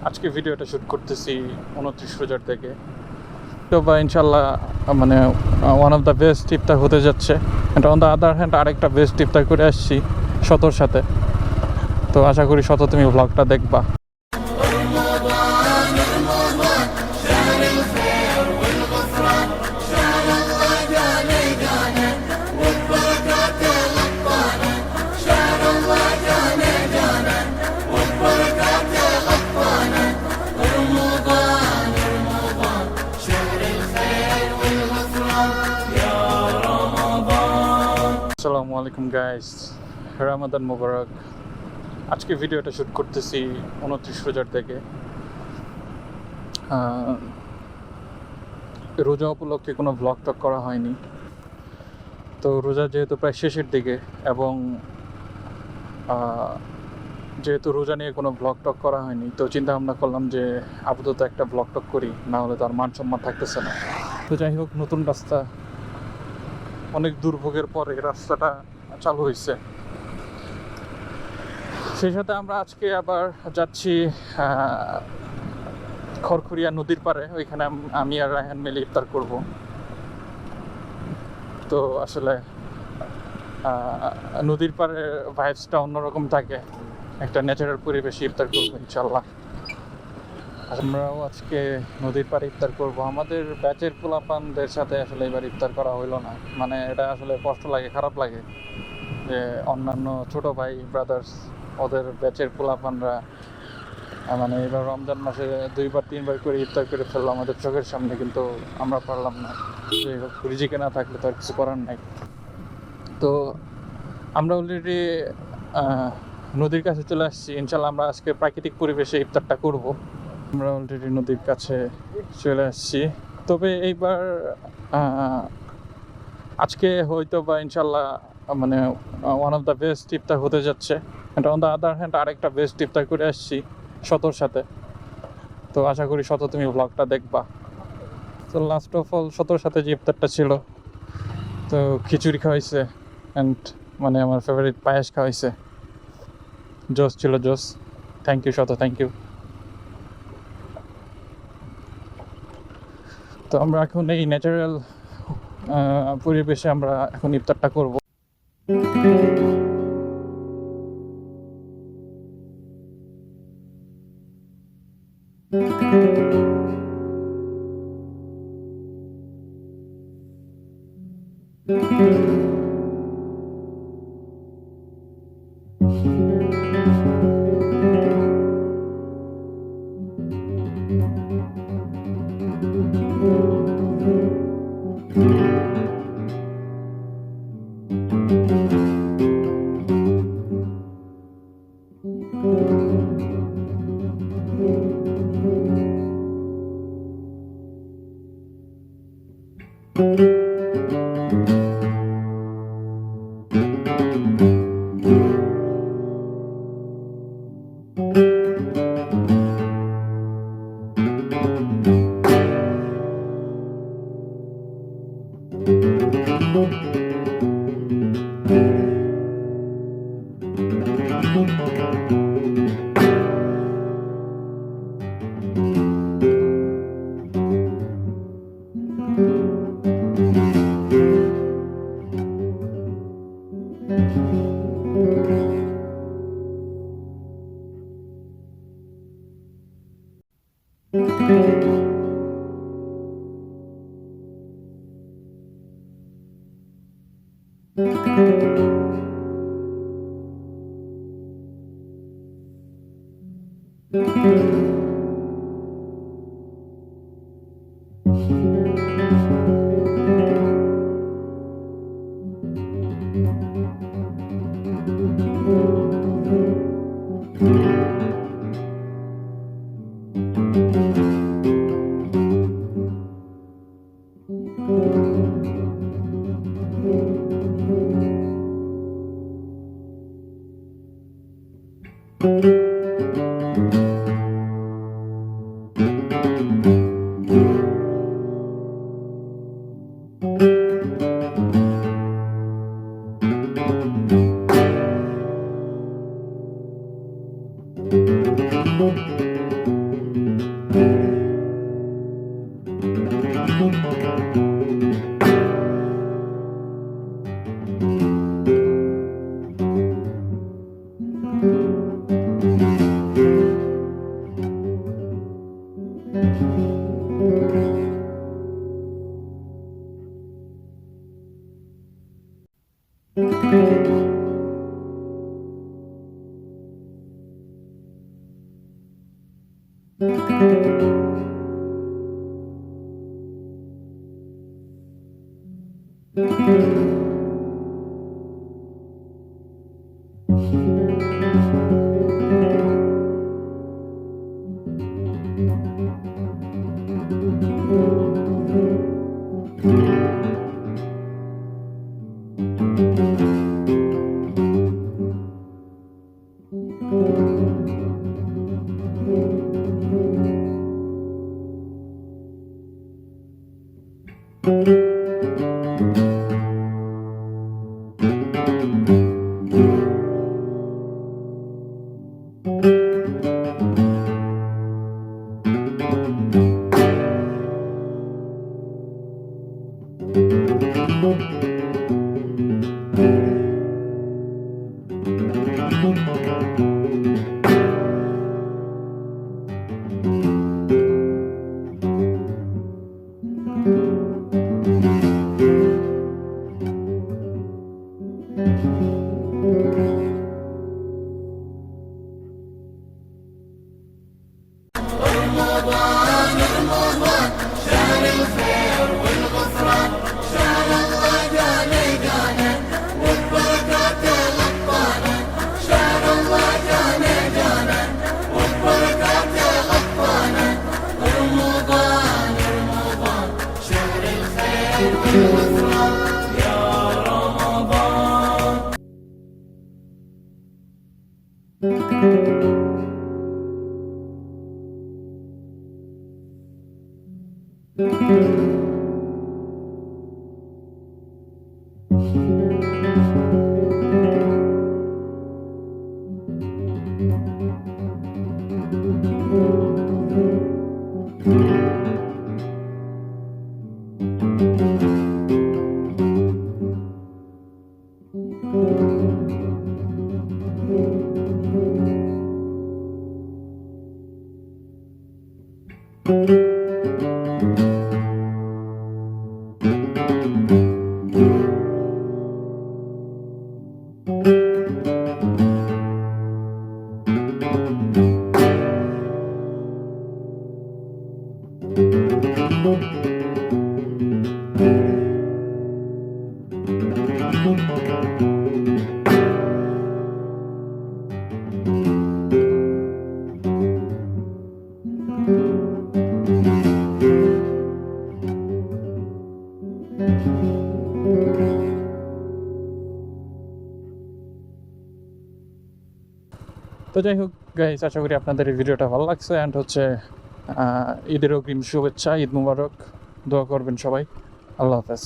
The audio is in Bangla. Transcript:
আজকে ভিডিওটা শ্যুট করতেছি 29 রোজার থেকে। তো বা ইনশাল্লাহ মানে ওয়ান অফ দ্য বেস্ট ইফতার হতে যাচ্ছে। এটা অন দ্য আদার হ্যান্ড আরেকটা বেস্ট ইফতার করে আসছি শতর সাথে। তো আশা করি শত তুমি ভ্লগটা দেখবা। আসসালামু আলাইকুম গাইস, রামাদান মোবারক। আজকে ভিডিওটা শ্যুট করতেছি 29 রোজার থেকে। রোজা উপলক্ষে কোনো ভ্লগ টক করা হয়নি। তো রোজা যেহেতু প্রায় শেষের দিকে এবং যেহেতু রোজা নিয়ে কোনো ভ্লগ টক করা হয়নি, তো চিন্তা ভাবনা করলাম যে আপাতত একটা ভ্লগ টক করি, না হলে তো আর মান সম্মান থাকতেছে না। তো যাই হোক, নতুন রাস্তা, অনেক দুর্ভোগের পরে রাস্তাটা চালু হয়েছে। সেই সাথে আমরা আজকে আবার যাচ্ছি খড়খড়িয়া নদীর পাড়ে। ওইখানে আমি আর রায়হান মিলে ইফতার করব। তো আসলে নদীর পাড়ে ভাইবসটা অন্যরকম থাকে, একটা ন্যাচারাল পরিবেশে ইফতার করবো ইনশাল্লাহ। আমরাও আজকে নদীর পাড়ে ইফতার করব। আমাদের ব্যাচের পোলাপানদের সাথে আসলে এবার ইফতার করা হইলো না, মানে এটা আসলে কষ্ট লাগে, খারাপ লাগে যে অন্যান্য ছোট ভাই ব্রাদার্স ওদের ব্যাচের পোলাপানরা মানে এবার রমজান মাসে 2-3 বার করে ইফতার করে ফেললো আমাদের চোখের সামনে, কিন্তু আমরা পারলাম না। যাই হোক, রিজিকে না থাকলে তো আর কিছু করার নাই। তো আমরা অলরেডি নদীর কাছে চলে আসছি। ইনশাল্লাহ আমরা আজকে প্রাকৃতিক পরিবেশে ইফতারটা করব। আমরা অলরেডি নদীর কাছে চলে আসছি। তবে এইবার আজকে হয়তো বা ইনশাল্লাহ মানে ওয়ান অফ দ্য বেস্ট ইফতার হতে যাচ্ছে। এটা অন দ্য আদার হ্যান্ড আরেকটা বেস্ট ইফতার করে আসছি শতর সাথে। তো আশা করি শত তুমি ভ্লগটা দেখবা। তো লাস্ট অফ অল শতর সাথে যে ইফতারটা ছিল, তো খিচুড়ি খাওয়াইছে অ্যান্ড মানে আমার ফেভারিট পায়েস খাওয়াইছে। জোস ছিল, জোস। থ্যাংক ইউ শত, থ্যাংক ইউ। তো আমরা এখন এই ন্যাচারাল পরিবেশে আমরা এখন ইফতারটা করব। তো যাই হোক গাইস, আশা করি আপনাদের এই ভিডিওটা ভালো লাগছে। অ্যান্ড হচ্ছে ঈদের অগ্রিম শুভেচ্ছা, ঈদ মুবারক, দোয়া করবেন সবাই। আল্লাহ হাফেজ।